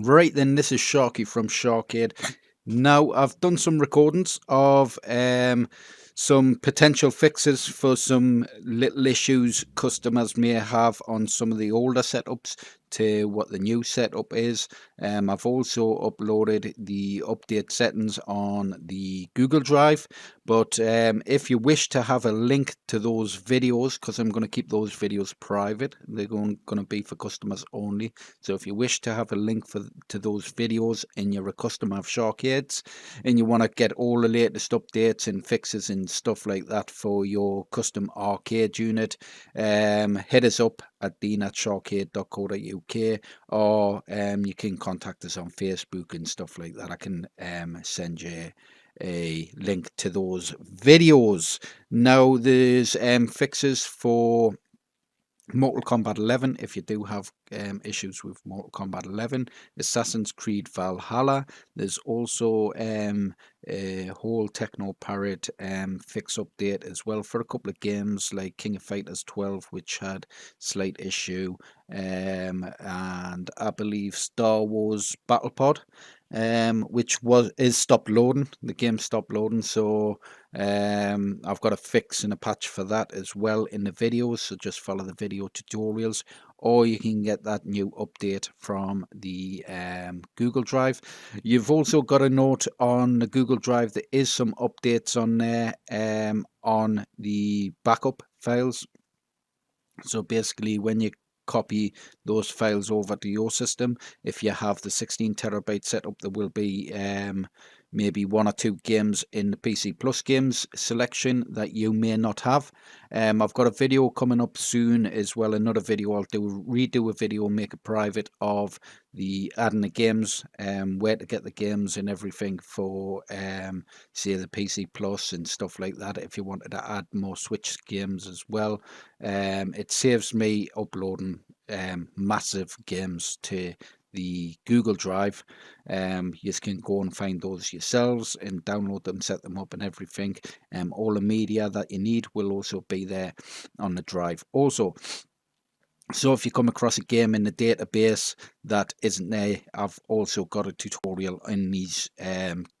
Right then, this is Sharky from SHAR-KADE. Now, I've done some recordings of some potential fixes for some little issues customers may have on some of the older setups to what the new setup is. I've also uploaded the update settings on the Google Drive, but if you wish to have a link to those videos, because I'm going to keep those videos private, they're going to be for customers only. So if you wish to have a link to those videos and you're a customer of SHAR-KADE's and you want to get all the latest updates and fixes and stuff like that for your custom arcade unit, hit us up at dean@sharkade.co.uk, or you can contact us on Facebook and stuff like that. I can send you a link to those videos. Now, there's fixes for Mortal Kombat 11 if you do have issues with Mortal Kombat 11, Assassin's Creed Valhalla. There's also a whole TeknoParrot fix update as well for a couple of games like King of Fighters 12, which had slight issue, and I believe Star Wars Battle Pod, which is stopped loading. The game stopped loading, so I've got a fix and a patch for that as well in the videos, so just follow the video tutorials, or you can get that new update from the Google Drive. You've also got a note on the Google Drive. There is some updates on there on the backup files. So basically, when you copy those files over to your system, if you have the 16 terabyte setup, there will be maybe one or two games in the PC Plus games selection that you may not have. I've got a video coming up soon as well, another video I'll redo a video, make it private, of the adding the games, where to get the games and everything for say the PC Plus and stuff like that. If you wanted to add more Switch games as well, it saves me uploading massive games to the Google Drive. You can go and find those yourselves and download them, set them up and everything. All the media that you need will also be there on the drive also. So if you come across a game in the database that isn't there, I've also got a tutorial in these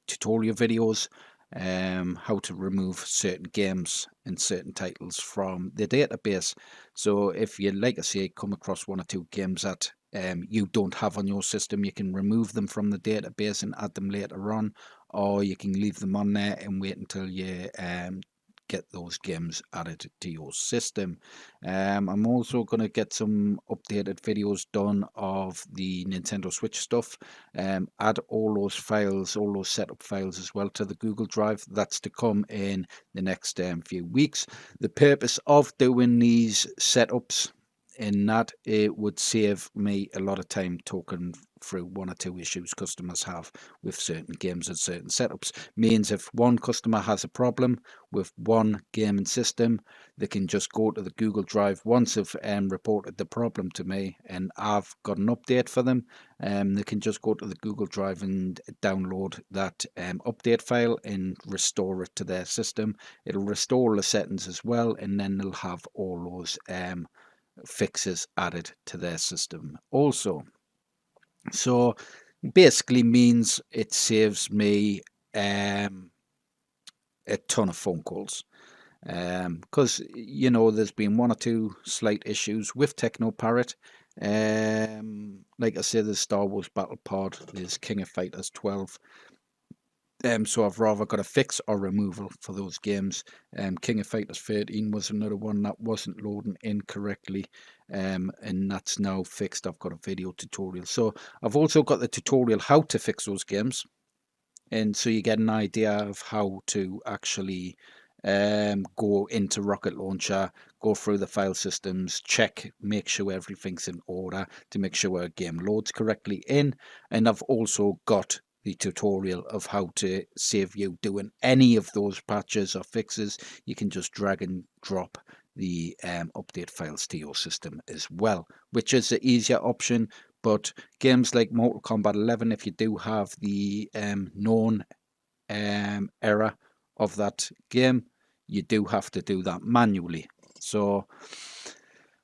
tutorial videos, how to remove certain games and certain titles from the database. So if you, like I say, come across one or two games that you don't have on your system, you can remove them from the database and add them later on, or you can leave them on there and wait until you get those games added to your system. I'm also going to get some updated videos done of the Nintendo Switch stuff, add all those files, all those setup files as well to the Google Drive. That's to come in the next few weeks. The purpose of doing these setups in that, it would save me a lot of time talking through one or two issues customers have with certain games and certain setups. Means if one customer has a problem with one gaming system, they can just go to the Google Drive once they've reported the problem to me and I've got an update for them. They can just go to the Google Drive and download that update file and restore it to their system. It'll restore the settings as well, and then they'll have all those fixes added to their system also. So basically means it saves me a ton of phone calls, because you know there's been one or two slight issues with TeknoParrot. Like I said, there's Star Wars Battle Pod, there's King of Fighters 12. So I've rather got a fix or removal for those games. King of Fighters 13 was another one that wasn't loading incorrectly, and that's now fixed. I've got a video tutorial. So I've also got the tutorial how to fix those games, and so you get an idea of how to actually go into Rocket Launcher, go through the file systems, check, make sure everything's in order to make sure a game loads correctly in. And I've also got the tutorial of how to save you doing any of those patches or fixes. You can just drag and drop the update files to your system as well, which is the easier option. But games like Mortal Kombat 11, if you do have the known error of that game, you do have to do that manually. So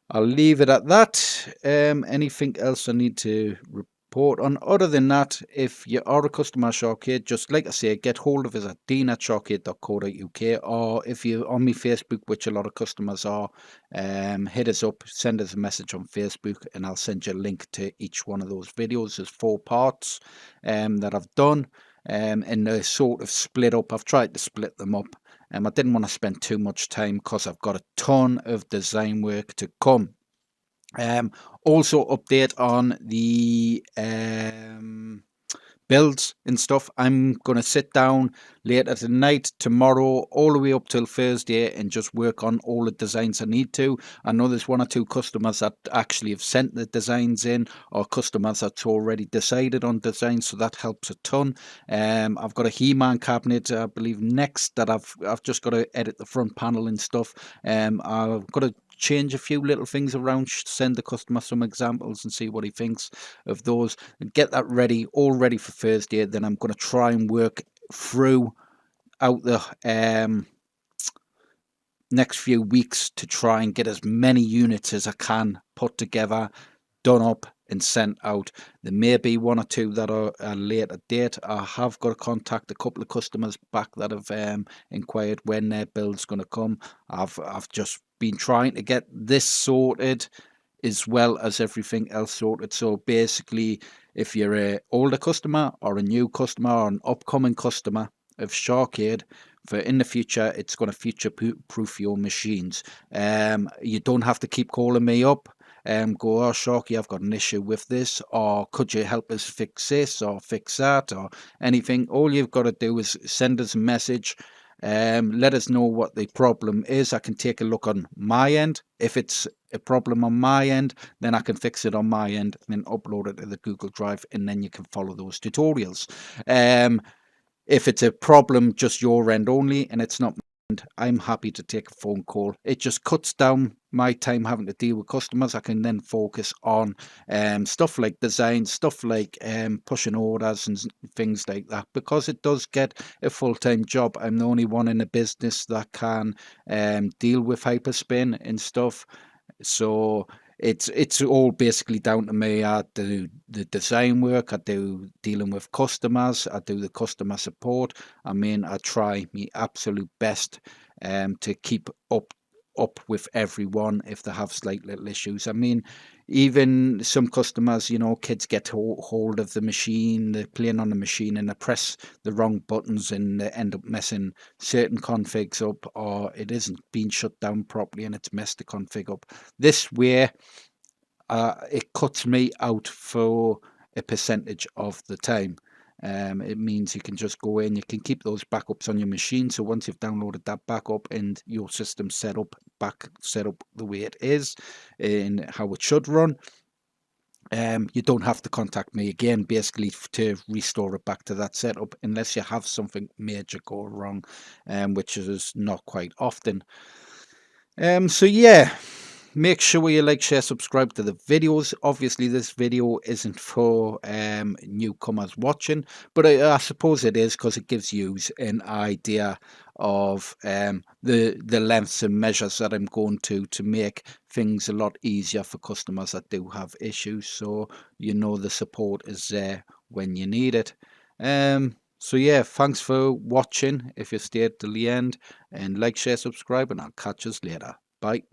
I'll leave it at that. Anything else I need to report support on. Other than that, if you are a customer of SHAR-KADE, just like I say, get hold of us at dean@sharkade.co.uk, or if you're on my Facebook, which a lot of customers are, hit us up, send us a message on Facebook, and I'll send you a link to each one of those videos. There's 4 parts that I've done, and they're sort of split up. I've tried to split them up. I didn't want to spend too much time because I've got a ton of design work to come. Also update on the builds and stuff. I'm going to sit down later tonight, tomorrow, all the way up till Thursday and just work on all the designs I need to. I know there's 1 or 2 customers that actually have sent the designs in, or customers that's already decided on designs, so that helps a ton. I've got a He-Man cabinet, I believe, next, that I've just got to edit the front panel and stuff. I've got to change a few little things around, send the customer some examples and see what he thinks of those, and get that ready, all ready for Thursday. Then I'm going to try and work through out the next few weeks to try and get as many units as I can put together, done up and sent out. There may be 1 or 2 that are a later date. I have got to contact a couple of customers back that have inquired when their build's going to come. I've just been trying to get this sorted as well as everything else sorted. So basically, if you're an older customer or a new customer or an upcoming customer of SHAR-KADE, for in the future, it's going to future-proof your machines. You don't have to keep calling me up. Go, oh, Sharky, I've got an issue with this, or could you help us fix this or fix that, or anything. All you've got to do is send us a message. Let us know what the problem is. I can take a look on my end. If it's a problem on my end, then I can fix it on my end and then upload it to the Google Drive, and then you can follow those tutorials. If it's a problem just your end only and it's not my end, I'm happy to take a phone call. It just cuts down my time having to deal with customers. I can then focus on stuff like design, stuff like pushing orders and things like that, because it does get a full-time job. I'm the only one in the business that can deal with Hyperspin and stuff. So it's all basically down to me. I do the design work, I do dealing with customers, I do the customer support. I mean, I try my absolute best to keep up with everyone if they have slight little issues. I mean, even some customers, you know, kids get hold of the machine, they're playing on the machine and they press the wrong buttons and they end up messing certain configs up, or it isn't being shut down properly and it's messed the config up. This way, it cuts me out for a percentage of the time. It means you can just go in, you can keep those backups on your machine. So once you've downloaded that backup and your system set up the way it is and how it should run, you don't have to contact me again basically to restore it back to that setup, unless you have something major go wrong, which is not quite often. So yeah, make sure you like, share, subscribe to the videos. Obviously this video isn't for newcomers watching, but I suppose it is, because it gives you an idea of the lengths and measures that I'm going to make things a lot easier for customers that do have issues, so you know the support is there when you need it. So yeah, thanks for watching if you stayed till the end, and like, share, subscribe, and I'll catch us later. Bye.